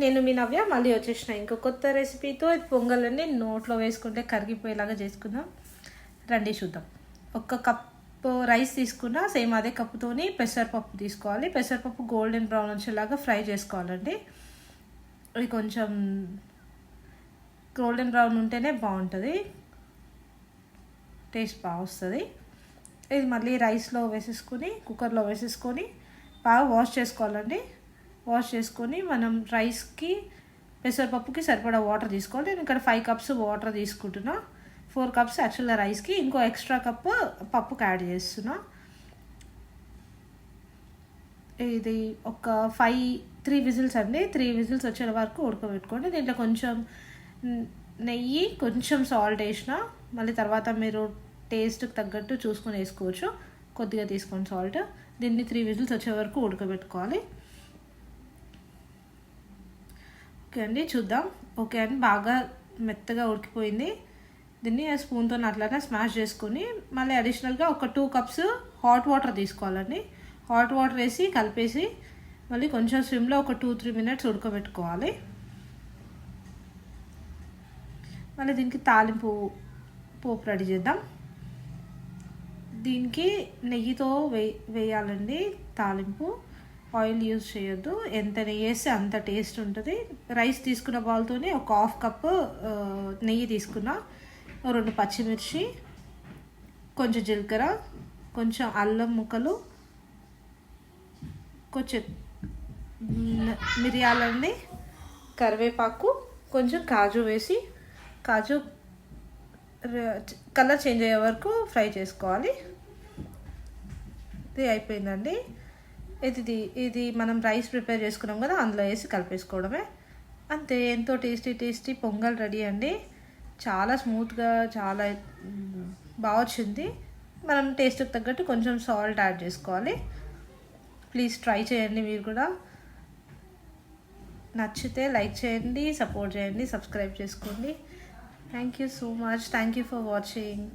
నేను మీ నవ్య మళ్ళీ వచ్చేసిన ఇంకో కొత్త రెసిపీతో. ఇది పొంగల్ని నోట్లో వేసుకుంటే కరిగిపోయేలాగా చేసుకుందాం, రండి చూద్దాం. ఒక కప్పు రైస్ తీసుకున్నా, సేమ్ అదే కప్పుతోని పెసరపప్పు తీసుకోవాలి. పెసరపప్పు గోల్డెన్ బ్రౌన్ వచ్చేలాగా ఫ్రై చేసుకోవాలండి. ఇది కొంచెం గోల్డెన్ బ్రౌన్ ఉంటేనే బాగుంటుంది, టేస్ట్ బాగా వస్తుంది. ఇది మళ్ళీ రైస్లో వేసేసుకొని కుక్కర్లో వేసేసుకొని బాగా వాష్ చేసుకోవాలండి. వాష్ చేసుకొని మనం రైస్కి పెసరపప్పుకి సరిపడా వాటర్ తీసుకోవాలి. నేను ఇక్కడ 5 కప్స్ వాటర్ తీసుకుంటున్నా. 4 కప్స్ యాక్చువల్గా రైస్కి, ఇంకో ఎక్స్ట్రా కప్పు పప్పుకి యాడ్ చేస్తున్నా. ఇది ఒక 3 విజిల్స్ అండి. 3 విజిల్స్ వచ్చే వరకు ఉడకబెట్టుకోండి. దీంట్లో కొంచెం నెయ్యి, కొంచెం సాల్ట్ వేసిన, మళ్ళీ తర్వాత మీరు టేస్ట్కి తగ్గట్టు చూసుకొని వేసుకోవచ్చు. కొద్దిగా తీసుకోండి సాల్ట్. దీన్ని 3 విజిల్స్ వచ్చే వరకు ఉడకబెట్టుకోవాలి. ఓకే అండి, చూద్దాం. ఓకే అండి, బాగా మెత్తగా ఉడికిపోయింది. దీన్ని స్పూన్తో అట్లానే స్మాష్ చేసుకొని మళ్ళీ అడిషనల్గా ఒక 2 కప్స్ హాట్ వాటర్ తీసుకోవాలండి. హాట్ వాటర్ వేసి కలిపేసి మళ్ళీ కొంచెం స్విమ్లో ఒక 2-3 మినిట్స్ ఉడకబెట్టుకోవాలి. మళ్ళీ దీనికి తాలింపు పోపు రెడీ చేద్దాం. దీనికి నెయ్యితో వేయాలండి తాలింపు. ఆయిల్ యూజ్ చేయొద్దు. ఎంత నెయ్యి వేస్తే అంత టేస్ట్ ఉంటుంది. రైస్ తీసుకున్న బాల్తోనే ఒక 1/2 కప్పు నెయ్యి తీసుకున్నా, 2 పచ్చిమిర్చి, కొంచెం జీలకర్ర, కొంచెం అల్లం ముక్కలు, కొంచెం మిరియాలండి, కరివేపాకు, కొంచెం కాజు వేసి కాజు కలర్ చేంజ్ అయ్యే వరకు ఫ్రై చేసుకోవాలి. ఇది అయిపోయిందండి. ఇది మనం రైస్ ప్రిపేర్ చేసుకున్నాం కదా, అందులో వేసి కలిపేసుకోవడమే. అంతే, ఎంతో టేస్టీ పొంగల్ రెడీ అండి. చాలా స్మూత్గా, చాలా బాగా వచ్చింది. మనం టేస్ట్కి తగ్గట్టు కొంచెం సాల్ట్ యాడ్ చేసుకోవాలి. ప్లీజ్ ట్రై చేయండి మీరు కూడా. నచ్చితే లైక్ చేయండి, సపోర్ట్ చేయండి, సబ్స్క్రైబ్ చేసుకోండి. Thank you so much. Thank you for watching.